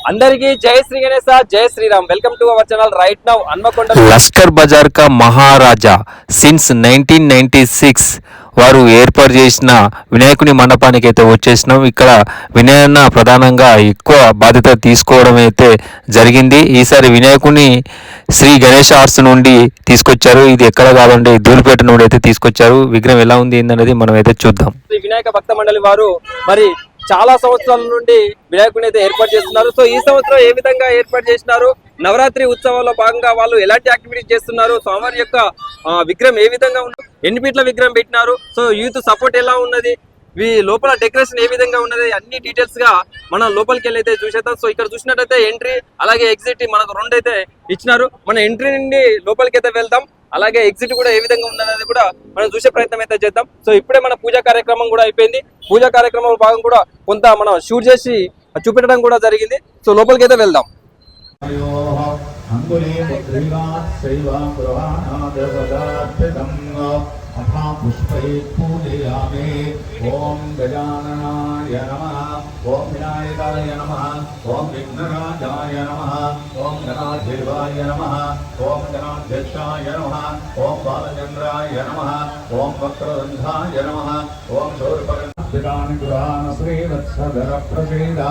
అందరికీ జై శ్రీ గణేశ, జై Shriram. Welcome to our channel. Right now Hanamkonda Lashkar Bazar కా మహారాజా సిన్స్ 1996 వారు ఏర్పాటు చేసిన వినాయకుని మండపానికి అయితే వచ్చేసినాం. ఇక్కడ వినాయకుని ప్రధానంగా ఎక్కువ బాధ్యత తీసుకోవడం అయితే జరిగింది. ఈసారి వినాయకుని శ్రీ గణేష్ ఆర్ట్స్ నుండి తీసుకొచ్చారు. ఇది ఎక్కడ కాదండి, ధూళిపేట నుండి అయితే తీసుకొచ్చారు. విగ్రహం ఎలా ఉంది ఏందనేది మనం అయితే చూద్దాం. వినాయక భక్త మండలి వారు మరి చాలా సంవత్సరాల నుండి వినాయకుని అయితే ఏర్పాటు చేస్తున్నారు. సో ఈ సంవత్సరం ఏ విధంగా ఏర్పాటు చేసినారు, నవరాత్రి ఉత్సవాల్లో భాగంగా వాళ్ళు ఎలాంటి యాక్టివిటీస్ చేస్తున్నారు, స్వామివారి యొక్క విగ్రహం ఏ విధంగా ఉంది, ఎన్ని ఫీట్ల విగ్రహం పెట్టినారు, సో యూత్ సపోర్ట్ ఎలా ఉన్నది, లోపల డెకరేషన్ ఏ విధంగా ఉన్నది, అన్ని డీటెయిల్స్ గా మనం లోపలికి వెళ్ళి అయితే చూసేద్దాం. సో ఇక్కడ చూసినట్టయితే ఎంట్రీ అలాగే ఎగ్జిట్ మనకు రెండు అయితే ఇచ్చినారు. మన ఎంట్రీ నుండి లోపలికి అయితే వెళ్దాం, అలాగే ఎగ్జిట్ కూడా ఏ విధంగా ఉన్నది కూడా మనం చూసే ప్రయత్నం అయితే చేద్దాం. సో ఇప్పుడే మన పూజా కార్యక్రమం కూడా అయిపోయింది. పూజా కార్యక్రమం భాగం కూడా కొంత మనం షూట్ చేసి చూపెట్టడం కూడా జరిగింది. సో లోపలికి అయితే వెళ్దాం. ఓం గజాననాయ నమః, ఓం వినాయకాయ నమః, ఓం విఘ్నరాజాయ నమః, ఓం గణాధిపాయ నమః, ఓం గణాధ్యక్షాయ నమః, ఓం బాలచంద్రాయ నమః, ఓం వక్రదంధాయ నమః, ఓం శూర్పకర్ణాని పురాణ శ్రీవత్సధర ప్రసీద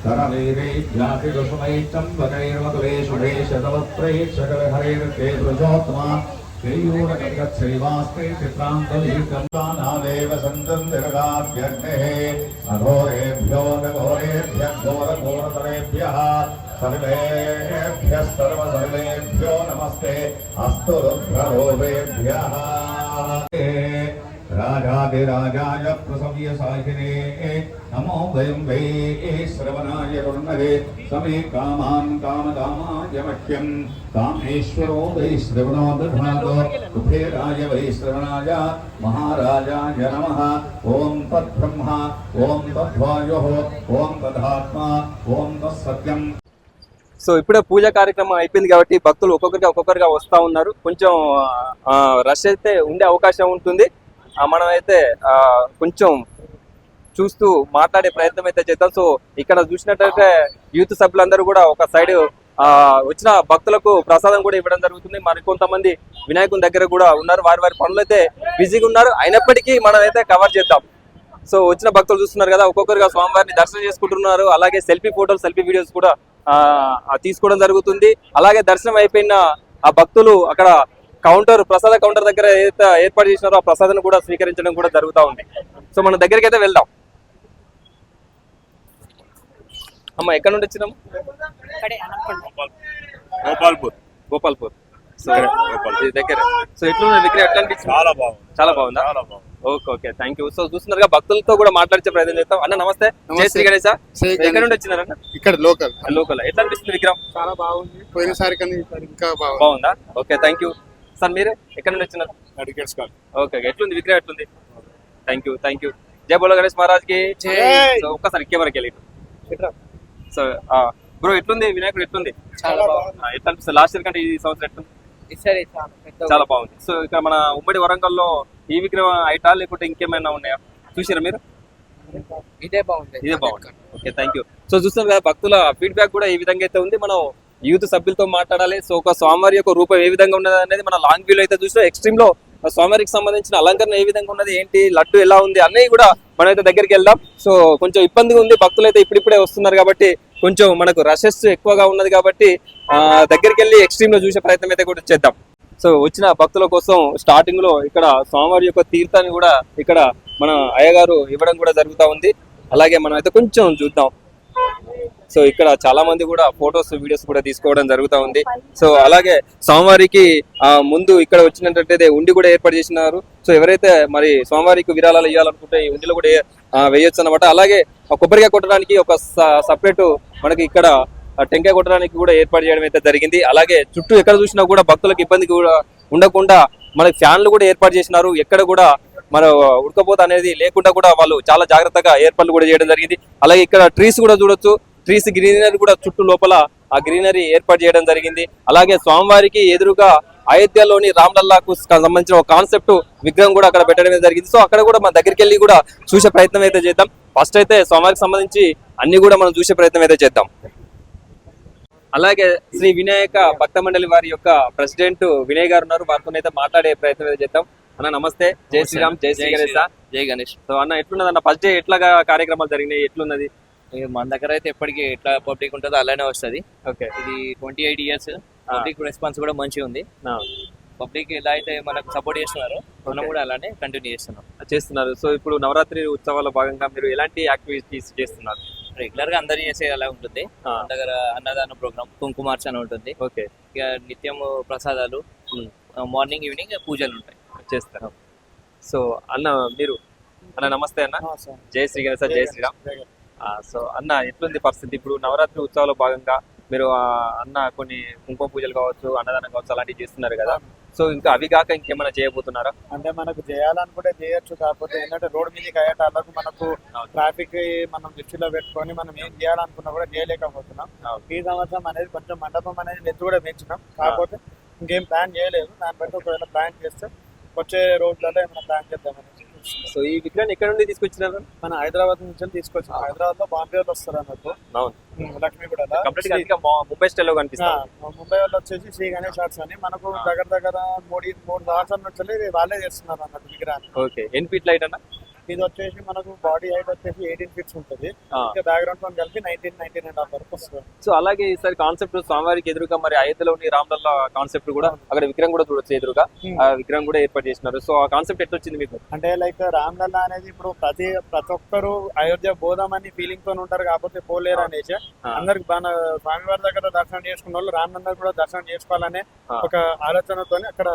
ధరవీరే జాతి కుసుమైత్తం వకైర్మతులేశుడే శతవత్రైక్షకలహరైర్తే ప్రజోత్తమ శ్రీయూరకశ్రీవాస్తే చిత్రాంతలీకంతానాదేవ సంతంతిరగాభ్యగ్నేః అఘోరేభ్యో ఘోరేభ్యః ఘోరఘోరతరేభ్యః సర్వేభ్యః సర్వసర్వేభ్యో నమస్తే అస్తు రుద్రరూపేభ్యః. రాజాదిరాజాయ ప్రసవ్య సాహినే నమో వయం వై శ్రవణాయ రుణగే సమే కామాన్ కామదామాయ మహ్యం కామేశ్వరో వై శ్రవణో దధాతో కుబేరాయ వై శ్రవణాయ మహారాజాయ నమః. ఓం తద్బ్రహ్మ, ఓం తద్వాయుః, ఓం తదాత్మా, ఓం తత్సత్యం. సో ఇప్పుడే పూజా కార్యక్రమం అయిపోయింది కాబట్టి భక్తులు ఒక్కొక్కరిగా వస్తూ ఉన్నారు. కొంచెం రష్ అయితే ఉండే అవకాశం ఉంటుంది. మనం అయితే కొంచెం చూస్తూ మాట్లాడే ప్రయత్నం అయితే చేద్దాం. సో ఇక్కడ చూసినట్టయితే యూత్ సభ్యులందరూ కూడా ఒక సైడ్ వచ్చిన భక్తులకు ప్రసాదం కూడా ఇవ్వడం జరుగుతుంది. మరికొంతమంది వినాయకుని దగ్గర కూడా ఉన్నారు, వారి పనులు అయితే బిజీగా ఉన్నారు. అయినప్పటికీ మనం అయితే కవర్ చేద్దాం. సో వచ్చిన భక్తులు చూస్తున్నారు కదా, ఒక్కొక్కరుగా స్వామివారిని దర్శనం చేసుకుంటున్నారు. అలాగే సెల్ఫీ వీడియోస్ కూడా తీసుకోవడం జరుగుతుంది. అలాగే దర్శనం అయిపోయిన ఆ భక్తులు అక్కడ ప్రసాద కౌంటర్ దగ్గర ఏదైతే ఏర్పాటు చేసినారో ఆ ప్రసాదాన్ని కూడా స్వీకరించడం కూడా జరుగుతూ ఉంది. సో మన దగ్గరికి అయితే వెళ్దాం. అమ్మ ఎక్కడ నుండి వచ్చినాము? గోపాల్పూర్. సో దగ్గర. సో ఎట్లుంది విగ్రహం, ఎట్లా అనిపించింది? చాలా బాగుందా? Okay thank you. సో చూస్తున్నారుగా, భక్తులతో కూడా మాట్లాడే ప్రయత్నం చేస్తాం. అన్న నమస్తే, జై శ్రీ గణేశ. ఎక్కడ నుండి వచ్చినారన్న? ఇక్కడ లోకల్. ఎట్లా అనిపిస్తుంది విగ్రహం? చాలా బాగుంది, పోయినసారి కన్నా ఇంకా బాగుందా? Okay thank you. సార్ మీరే ఎక్కడ నుండి వచ్చినారు? ఓకే ఎట్లుంది విగ్రహం, ఎట్లుంది? Thank you. జై బోలో గణేష్ మహారాజ్ కి. సో ఒక్కసారి కెమెరాకి వెళ్ళి. సో బ్రో ఎట్లుంది వినాయకుడు, ఎట్లుంది? ఎట్లా అనిపిస్తుంది? లాస్ట్ ఇయర్ కంటే ఈ సంవత్సరం ఎట్లుంది? చాలా బాగుంది. సో ఇక్కడ మన ఉమ్మడి వరంగల్లో ఈ విగ్రహం ఐటా లేకుంటే ఇంకేమైనా ఉన్నాయా? చూసారా మీరు? ఇదే బాగుంది. Okay thank you. సో చూస్తున్నారు కదా, భక్తుల ఫీడ్బ్యాక్ కూడా ఈ విధంగా అయితే ఉంది. మనం యూత్ సభ్యులతో మాట్లాడాలి. సో ఒక స్వామివారి యొక్క రూపం ఏ విధంగా ఉన్నది అనేది మన లాంగ్ వ్యూలో అయితే చూసినా, ఎక్స్ట్రీమ్ లో స్వామివారికి సంబంధించిన అలంకరణ ఏ విధంగా ఉన్నది, ఏంటి లడ్డు ఎలా ఉంది అన్నవి కూడా మనం అయితే దగ్గరికి వెళ్దాం. సో కొంచెం ఇబ్బందిగా ఉంది, భక్తులు అయితే ఇప్పుడిప్పుడే వస్తున్నారు కాబట్టి కొంచెం మనకు రషెస్ ఎక్కువగా ఉన్నది కాబట్టి దగ్గరికి వెళ్ళి ఎక్స్ట్రీమ్ లో చూసే ప్రయత్నం అయితే కూడా చేద్దాం. సో వచ్చిన భక్తుల కోసం స్టార్టింగ్ లో ఇక్కడ స్వామివారి యొక్క తీర్థాన్ని కూడా ఇక్కడ మన అయ్యగారు ఇవ్వడం కూడా జరుగుతూ ఉంది. అలాగే మనం అయితే కొంచెం చూద్దాం. సో ఇక్కడ చాలా మంది కూడా ఫొటోస్ వీడియోస్ కూడా తీసుకోవడం జరుగుతూ ఉంది. సో అలాగే స్వామివారికి ముందు ఇక్కడ వచ్చినట్టయితే ఉండి కూడా ఏర్పాటు చేసినారు. సో ఎవరైతే మరి స్వామివారికి విరాళాలు ఇవ్వాలనుకుంటే ఈ ఉండిలో కూడా వేయొచ్చు అనమాట. అలాగే కొబ్బరికాయ కొట్టడానికి ఒక సపరేట్ మనకి ఇక్కడ టెంకాయ కొట్టడానికి కూడా ఏర్పాటు చేయడం అయితే జరిగింది. అలాగే చుట్టూ ఎక్కడ చూసినా కూడా భక్తులకు ఇబ్బంది కూడా ఉండకుండా మనకి ఫ్యాన్లు కూడా ఏర్పాటు చేసినారు. ఎక్కడ కూడా మన ఉడకపోత అనేది లేకుండా కూడా వాళ్ళు చాలా జాగ్రత్తగా ఏర్పాట్లు కూడా చేయడం జరిగింది. అలాగే ఇక్కడ ట్రీస్ కూడా చూడొచ్చు, ట్రీస్ గ్రీనరీ కూడా చుట్టూ లోపల ఆ గ్రీనరీ ఏర్పాటు చేయడం జరిగింది. అలాగే స్వామివారికి ఎదురుగా అయోధ్యలోని రామ్లల్లాకు సంబంధించిన ఒక కాన్సెప్ట్ విగ్రహం కూడా అక్కడ పెట్టడం జరిగింది. సో అక్కడ కూడా మన దగ్గరికి వెళ్ళి కూడా చూసే ప్రయత్నం అయితే చేద్దాం. ఫస్ట్ అయితే స్వామివారికి సంబంధించి అన్ని కూడా మనం చూసే ప్రయత్నం అయితే చేద్దాం. అలాగే శ్రీ వినాయక భక్త మండలి వారి యొక్క ప్రెసిడెంట్ వినయ్ గారు ఉన్నారు. వారితో అయితే మాట్లాడే ప్రయత్నం అయితే చేద్దాం. అన్న నమస్తే, జై శ్రీరామ్, జై శ్రీ గణేశ. జై గణేష్. సో అన్న ఎట్లున్నది అన్న, ఫస్ట్ డే ఎట్లాగా కార్యక్రమాలు జరిగినాయి, ఎట్లున్నది? మన దగ్గర అయితే ఎప్పటికీ ఎట్లా పబ్లిక్ ఉంటుందో అలానే వస్తుంది. ఓకే, ఇది 28 years పబ్లిక్ రెస్పాన్స్ కూడా మంచిగా ఉంది. పబ్లిక్ ఎలా అయితే మనకు సపోర్ట్ చేస్తున్నారో మనం కూడా అలానే కంటిన్యూ చేస్తున్నారు. సో ఇప్పుడు నవరాత్రి ఉత్సవాల భాగంగా మీరు ఎలాంటి యాక్టివిటీస్ చేస్తున్నారు? రెగ్యులర్ గా అందరు చేసే అలా ఉంటుంది. మన దగ్గర అన్నదాన ప్రోగ్రామ్, కుంకుమార్చన ఉంటుంది. ఓకే, ఇక నిత్యం ప్రసాదాలు, మార్నింగ్ ఈవినింగ్ పూజలు ఉంటాయి, చేస్తారు. సో అన్న మీరు అన్న నమస్తే అన్న, జై శ్రీ గణేశ, జై శ్రీరామ్. సో అన్న ఎట్లుంది పరిస్థితి ఇప్పుడు నవరాత్రి ఉత్సవాల భాగంగా? మీరు అన్న కొన్ని కుంకుమ పూజలు కావచ్చు, అన్నదానం కావచ్చు, అలాంటివి చేస్తున్నారు కదా. సో ఇంకా అవి కాక ఇంకేమైనా చేయబోతున్నారా? అంటే మనకు చేయాలనుకుంటే చేయొచ్చు, కాకపోతే ఏంటంటే రోడ్ మీదకి అయ్యేటాళ్ళకు మనకు ట్రాఫిక్ మనం దృష్టిలో పెట్టుకొని మనం ఏం చేయాలనుకున్నా కూడా చేయలేకపోతున్నాం. ఈ సంవత్సరం అనేది కొంచెం మండపం అనేది ఎత్తు కూడా పెంచినాం, కాకపోతే ఇంకేం ప్లాన్ చేయలేదు. దాన్ని బట్టి ఒకవేళ ప్లాన్ చేస్తే వచ్చే రోజులలో ఏమైనా ప్లాన్ చేద్దామని. సో ఈ విగ్రహాన్ని ఎక్కడ నుండి తీసుకొచ్చినారు? మన హైదరాబాద్ నుంచి తీసుకొచ్చాం. హైదరాబాద్ లో బాంబే వాళ్ళు వస్తారు అన్నట్టు, లక్ష్మీగూడ ముంబై స్టైల్ లో కనిపిస్తుంది. ముంబై వాళ్ళు వచ్చేసి శ్రీ గణేష్ ఆర్ట్స్ అని మనకు దగ్గర 3 సంవత్సరాల నుంచి వాళ్ళే చేస్తున్నారు అన్నట్టు విగ్రహాన్ని. ఓకే, ఎన్ని ఫీట్ లైట్ అన్న? ఇది వచ్చేసి మనకు బాడీ హైట్ వచ్చేసి 18 feet ఉంటుంది. బ్యాక్గ్రౌండ్ తో కలిపి 19.5 వరకు వస్తుంది. సో అలాగే ఈసారి కాన్సెప్ట్ స్వామివారికి ఎదురుగా మరి అయోధ్యలోని రామలల్ల కాన్సెప్ట్ కూడా అక్కడ విగ్రహం కూడా చూడొచ్చు ఎదురుగా, ఆ విగ్రహం కూడా ఏర్పాటు చేసినారు. సో ఆ కాన్సెప్ట్ ఎట్లా వచ్చింది మీకు? అంటే లైక్ రామలల్ల అనేది ఇప్పుడు ప్రతి ఒక్కరు అయోధ్య పోదామని ఫీలింగ్ తో ఉంటారు, కాకపోతే పోలేరు అనేసి అందరికి స్వామివారి దగ్గర దర్శనం చేసుకున్న వాళ్ళు రామలల్ల కూడా దర్శనం చేసుకోవాలనే ఒక ఆలోచనతో అక్కడ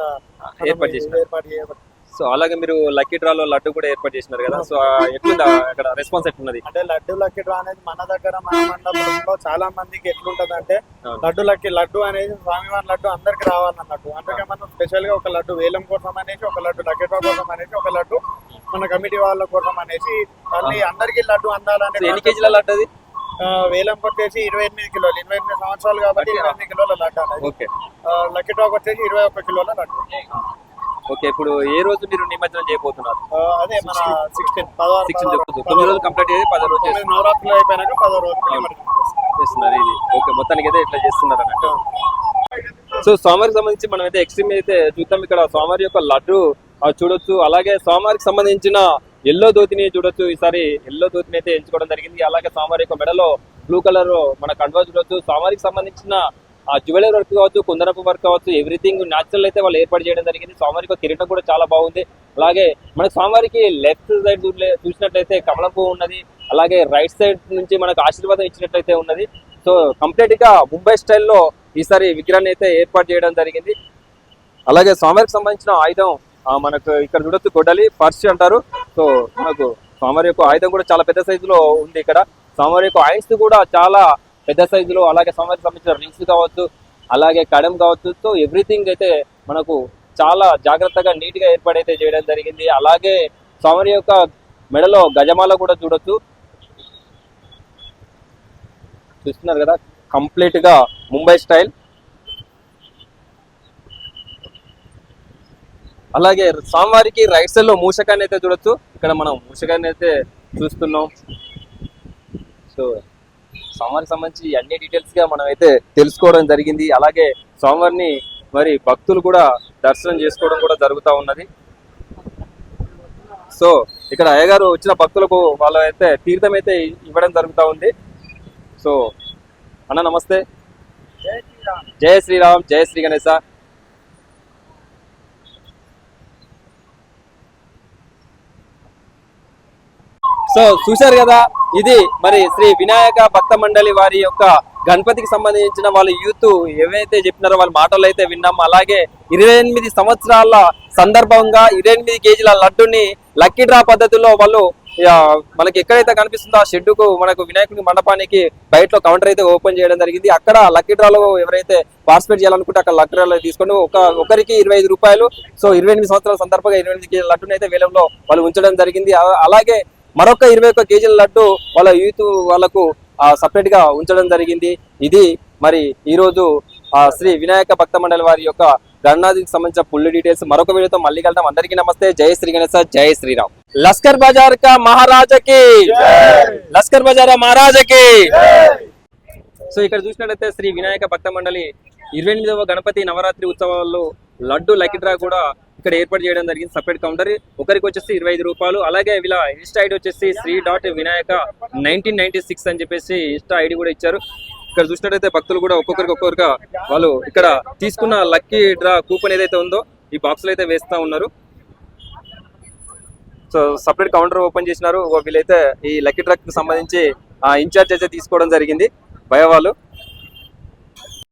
ఏర్పాటు చేయబడింది. సో అలాగే మీరు లక్కీ డ్రాలో లడ్డు కూడా ఏర్పాటు చేసినారు కదా. సో ఎట్లుంది అక్కడ రెస్పాన్స్ ఎట్లున్నది? అంటే లక్కీ డ్రా అనేది మన దగ్గర మన మండపంలో చాలా మందికి ఎట్లుంటది అంటే లడ్డు అనేది స్వామివారి లడ్డు అందరికి రావాలన్నట్టు. అందుకే మనం స్పెషల్ గా ఒక లడ్డు వేలం కోసం అనేసి, ఒక లడ్డు లక్కీ డ్రా కోసం అనేసి, ఒక లడ్డు మన కమిటీ వాళ్ళ కోసం అనేసి, మళ్ళీ అందరికి లడ్డు అందాలని. ఎన్ని కేజీల లడ్డు అది? వేలం వచ్చేసి 28 కిలోలు, 28 సంవత్సరాలు కాబట్టి 28 కిలోల లడ్డు అనేది. ఓకే, లక్కీ డ్రాకి వచ్చేసి 21 కిలోల లడ్డు. ఓకే, ఇప్పుడు ఏ రోజు మీరు నిమజ్జనం చేయబోతున్నారు? అదే మన 16 9 రోజులు కంప్లీట్ అయ్యి 10 రోజులు నవరాత్రులు అయిపోయినాక 10 రోజులు చేస్తున్నారు. ఇది ఓకే, మొత్తానికి అయితే ఇట్లా చేస్తున్నారు అన్నట్టు. సో స్వామివారికి సంబంధించి మనం అయితే ఎక్స్ట్రీమ్ అయితే చూద్దాం. ఇక్కడ స్వామివారి యొక్క లడ్డు చూడొచ్చు, అలాగే స్వామివారికి సంబంధించిన ఎల్లో ధోతిని చూడొచ్చు. ఈసారి ఎల్లో ధోతిని అయితే ఎంచుకోవడం జరిగింది. అలాగే స్వామివారి యొక్క మెడలో బ్లూ కలర్ మన కండువా చూడొచ్చు. స్వామివారికి సంబంధించిన జ్యువెలరీ వర్క్ కావచ్చు, కుందనపు వర్క్ కావచ్చు, ఎవ్రీథింగ్ న్యాచురల్ అయితే వాళ్ళు ఏర్పాటు చేయడం జరిగింది. స్వామివారికి కిరీటం కూడా చాలా బాగుంది. అలాగే మన స్వామివారికి లెఫ్ట్ సైడ్ చూసినట్లయితే కమలం పువ్వు ఉన్నది, అలాగే రైట్ సైడ్ నుంచి మనకు ఆశీర్వాదం ఇచ్చినట్లయితే ఉన్నది. సో కంప్లీట్ గా ముంబై స్టైల్లో ఈసారి విగ్రహాన్ని అయితే ఏర్పాటు చేయడం జరిగింది. అలాగే స్వామివారికి సంబంధించిన ఆయుధం మనకు ఇక్కడ చూడొచ్చు, గొడ్డలి పర్స్ అంటారు. సో మనకు స్వామివారి యొక్క ఆయుధం కూడా చాలా పెద్ద సైజులో ఉంది. ఇక్కడ స్వామివారి యొక్క ఆయిన్స్ కూడా చాలా పెద్ద సైజులో, అలాగే స్వామివారికి సంబంధించిన రింగ్స్ కావచ్చు, అలాగే కడం కావచ్చు. సో ఎవ్రీథింగ్ అయితే మనకు చాలా జాగ్రత్తగా నీట్ గా ఏర్పాటైతే చేయడం జరిగింది. అలాగే స్వామివారి యొక్క మెడలో గజమాల కూడా చూడొచ్చు, చూస్తున్నారు కదా, కంప్లీట్ గా ముంబై స్టైల్. అలాగే స్వామివారికి రైట్ సైడ్ లో మూషకాన్ని అయితే చూడొచ్చు. ఇక్కడ మనం మూషకాన్ని అయితే చూస్తున్నాం. సో స్వామివారికి సంబంధించి అన్ని డీటెయిల్స్ గా మనం అయితే తెలుసుకోవడం జరిగింది. అలాగే స్వామివారిని మరి భక్తులు కూడా దర్శనం చేసుకోవడం కూడా జరుగుతూ ఉన్నది. సో ఇక్కడ అయ్యగారు వచ్చిన భక్తులకు వాళ్ళు అయితే తీర్థం అయితే ఇవ్వడం జరుగుతూ ఉంది. సో అన్న నమస్తే, జై శ్రీరామ్, జై శ్రీ గణేశ. సో చూశారు కదా, ఇది మరి శ్రీ వినాయక భక్త మండలి వారి యొక్క గణపతికి సంబంధించిన వాళ్ళ యూత్ ఏవైతే చెప్పినారో వాళ్ళ మాటలు అయితే విన్నాం. అలాగే 28 సంవత్సరాల సందర్భంగా 28 కేజీల లడ్డుని లక్కీ డ్రా పద్ధతిలో వాళ్ళు మనకి ఎక్కడైతే కనిపిస్తుందో ఆ షెడ్డుకు మనకు వినాయకుని మండపానికి బయటలో కౌంటర్ అయితే ఓపెన్ చేయడం జరిగింది. అక్కడ లక్కీ డ్రాలో ఎవరైతే పార్టిసిపేట్ చేయాలనుకుంటే అక్కడ లక్కీ డ్రాలో తీసుకొని ఒకరికి 25 రూపాయలు. సో 28 సంవత్సరాల సందర్భంగా 28 కేజీల లడ్డుని అయితే వేలంలో వాళ్ళు ఉంచడం జరిగింది. అలాగే మరొక 21 కేజీల లడ్డు వాళ్ళ యూత్ వాళ్ళకు సపరేట్ గా ఉంచడం జరిగింది. ఇది మరి ఈ రోజు శ్రీ వినాయక భక్త మండలి వారి యొక్క గణనాథికి సంబంధించిన ఫుల్ డీటెయిల్స్. మరొక వీడియోతో మళ్ళీ కలుద్దాం. అందరికీ నమస్తే, జై శ్రీ గణేశ, జై శ్రీరామ్. లస్కర్ బజార్ కా మహారాజా కి, లస్కర్ బజార్ మహారాజా కి. సో ఇక్కడ చూసినట్లయితే శ్రీ వినాయక భక్త మండలి 28వ గణపతి నవరాత్రి ఉత్సవాల్లో లడ్డు లక్కీ డ్రా కూడా ఇక్కడ ఏర్పాటు చేయడం జరిగింది. సపరేట్ కౌంటర్ ఒకరికి వచ్చేసి 25 రూపాయలు. అలాగే వీళ్ళ ఇన్స్టా ఐడి వచ్చేసి శ్రీ.వినాయక 1996 అని చెప్పేసి ఇన్స్టా ఐడి కూడా ఇచ్చారు. ఇక్కడ చూసినట్లయితే భక్తులు కూడా ఒక్కొక్కరిగా వాళ్ళు ఇక్కడ తీసుకున్న లక్కీ డ్రా కూపన్ ఏదైతే ఉందో ఈ బాక్స్ లో అయితే వేస్తా ఉన్నారు. సో సపరేట్ కౌంటర్ ఓపెన్ చేసినారు. వీళ్ళైతే ఈ లక్కీ డ్రా కి సంబంధించి ఇన్ఛార్జ్ అయితే తీసుకోవడం జరిగింది భయ వాళ్ళు.